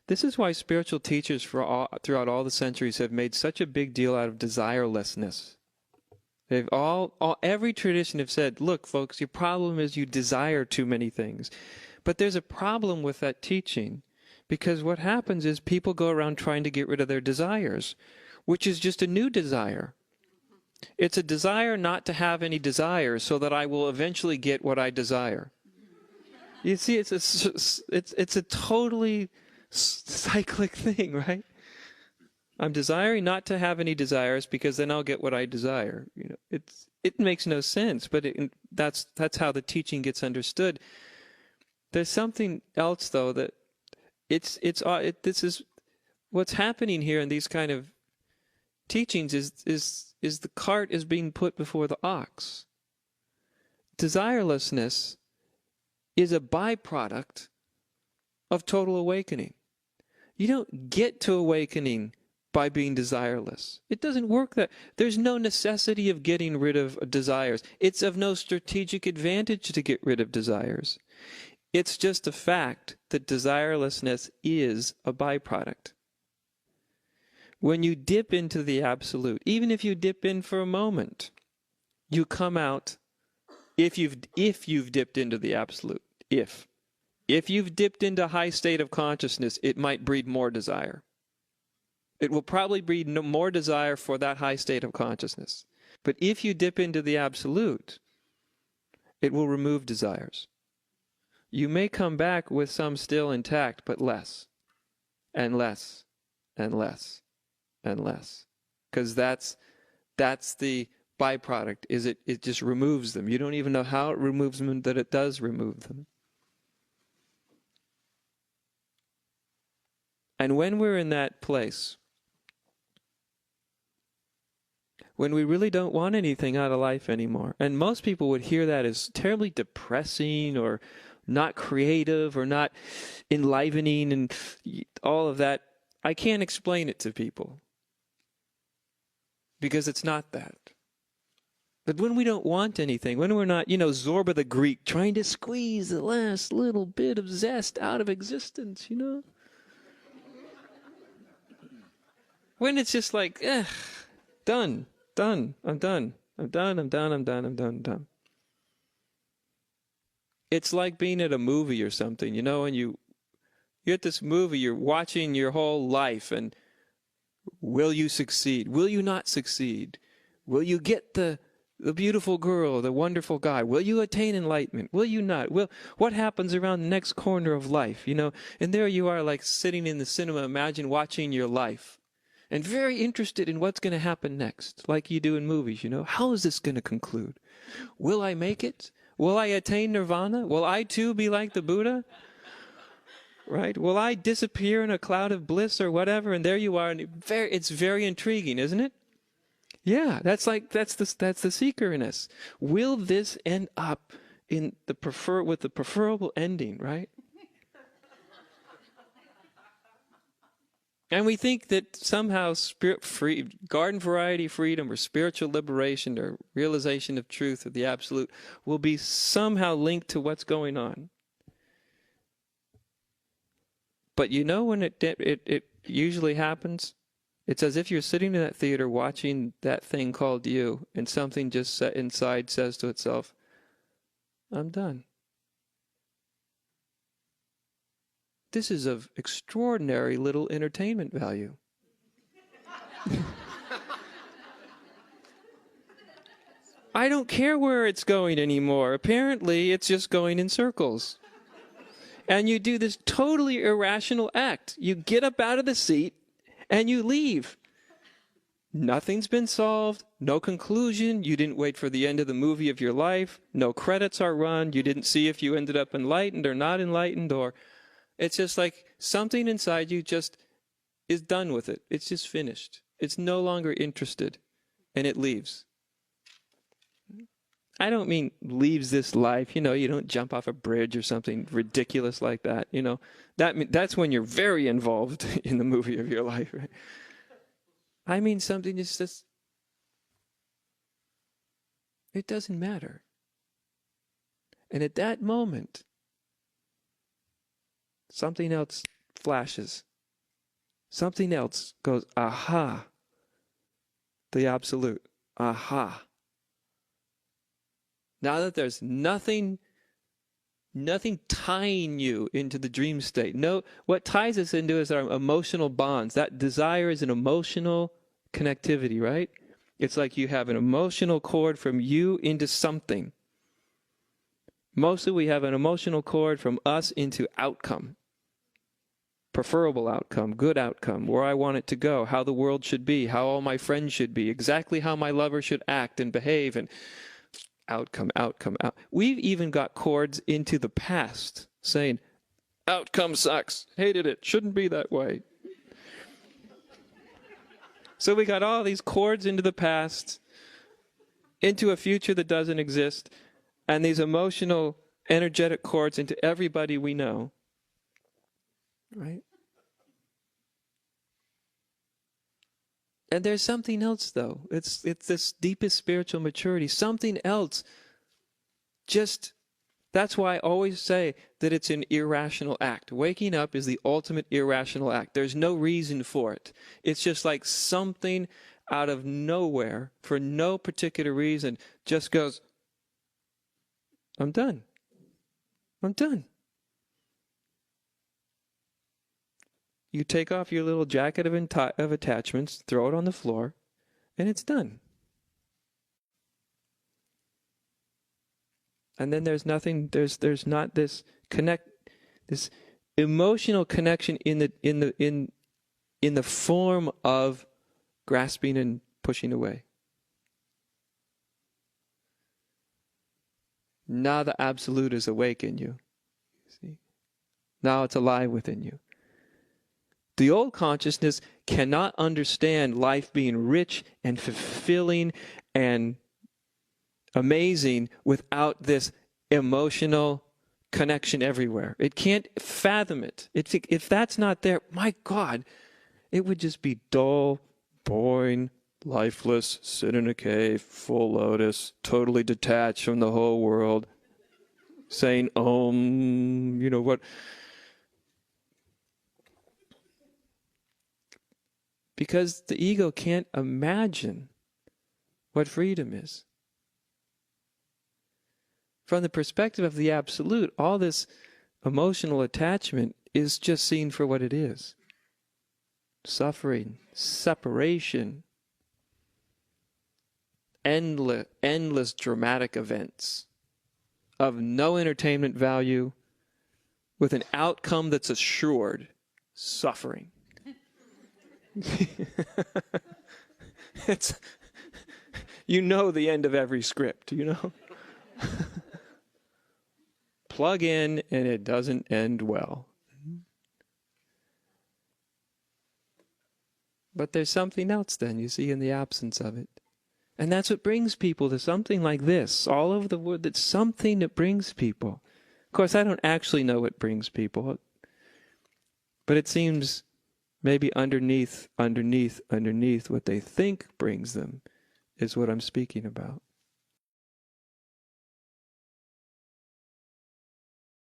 This is why spiritual teachers throughout all the centuries have made such a big deal out of desirelessness. They've every tradition have said, look, folks, your problem is you desire too many things. But there's a problem with that teaching, because what happens is people go around trying to get rid of their desires, which is just a new desire. It's a desire not to have any desires so that I will eventually get what I desire. You see, it's a totally cyclic thing, right? I'm desiring not to have any desires because then I'll get what I desire. You know, it makes no sense, but that's how the teaching gets understood. There's something else, though, that this is what's happening here in these kind of teachings is the cart is being put before the ox. Desirelessness is a byproduct of total awakening. You don't get to awakening by being desireless. It doesn't work that. There's no necessity of getting rid of desires. It's of no strategic advantage to get rid of desires. It's just a fact that desirelessness is a byproduct. When you dip into the absolute, even if you dip in for a moment, you come out, if you've dipped into the absolute, if you've dipped into a high state of consciousness, it might breed more desire. It will probably breed more desire for that high state of consciousness. But if you dip into the absolute, it will remove desires. You may come back with some still intact, but less, and less, and less, and less. Because that's the byproduct, is it just removes them. You don't even know how it removes them, that it does remove them. And when we're in that place, when we really don't want anything out of life anymore, and most people would hear that as terribly depressing or not creative or not enlivening and all of that, I can't explain it to people because it's not that. But when we don't want anything, when we're not, Zorba the Greek, trying to squeeze the last little bit of zest out of existence, When it's just like, done, I'm done. It's like being at a movie or something, and you're at this movie, you're watching your whole life, and will you succeed? Will you not succeed? Will you get the beautiful girl, the wonderful guy? Will you attain enlightenment? Will you not? What happens around the next corner of life, And there you are, like sitting in the cinema, imagine watching your life, and very interested in what's going to happen next, like you do in movies, How is this going to conclude? Will I make it? Will I attain nirvana? Will I too be like the Buddha? Right? Will I disappear in a cloud of bliss or whatever? And there you are, and it's very intriguing, isn't it? Yeah, that's the seeker in us. Will this end up in with the preferable ending, right? And we think that somehow garden variety freedom or spiritual liberation or realization of truth or the absolute will be somehow linked to what's going on. But when it usually happens? It's as if you're sitting in that theater watching that thing called you, and something just inside says to itself, I'm done. This is of extraordinary little entertainment value. I don't care where it's going anymore. Apparently, it's just going in circles. And you do this totally irrational act. You get up out of the seat and you leave. Nothing's been solved, no conclusion. You didn't wait for the end of the movie of your life. No credits are run. You didn't see if you ended up enlightened or not enlightened, or it's just like something inside you just is done with it. It's just finished. It's no longer interested, and it leaves. I don't mean leaves this life, you don't jump off a bridge or something ridiculous like that, That's when you're very involved in the movie of your life, right? I mean something just, it doesn't matter. And at that moment, something else flashes something else goes, aha, the absolute, aha. Now that there's nothing tying you into the dream state. No, what ties us into is our emotional bonds. That desire is an emotional connectivity, right? It's like you have an emotional cord from you into something. Mostly we have an emotional cord from us into outcome. Preferable outcome, good outcome, where I want it to go, how the world should be, how all my friends should be, exactly how my lover should act and behave, and outcome. We've even got cords into the past saying, outcome sucks, hated it, shouldn't be that way. So we got all these cords into the past, into a future that doesn't exist, and these emotional, energetic cords into everybody we know. Right? And there's something else, though. It's this deepest spiritual maturity. Something else. Just, that's why I always say that it's an irrational act. Waking up is the ultimate irrational act. There's no reason for it. It's just like something out of nowhere, for no particular reason, just goes, I'm done. I'm done. You take off your little jacket of attachments, throw it on the floor, and it's done. And then there's nothing. There's not this this emotional connection in the form of grasping and pushing away. Now the absolute is awake in you. See? Now it's alive within you. The old consciousness cannot understand life being rich and fulfilling and amazing without this emotional connection everywhere. It can't fathom it. If that's not there, my God, it would just be dull, boring, lifeless, sit in a cave, full lotus, totally detached from the whole world, saying, you know what? Because the ego can't imagine what freedom is. From the perspective of the absolute, all this emotional attachment is just seen for what it is. Suffering, separation, endless dramatic events of no entertainment value with an outcome that's assured, suffering. It's, you know the end of every script, you know? Plug in and it doesn't end well. But there's something else then, you see, in the absence of it. And that's what brings people to something like this. All over the world, it's something that brings people. Of course, I don't actually know what brings people. But it seems maybe underneath what they think brings them is what I'm speaking about.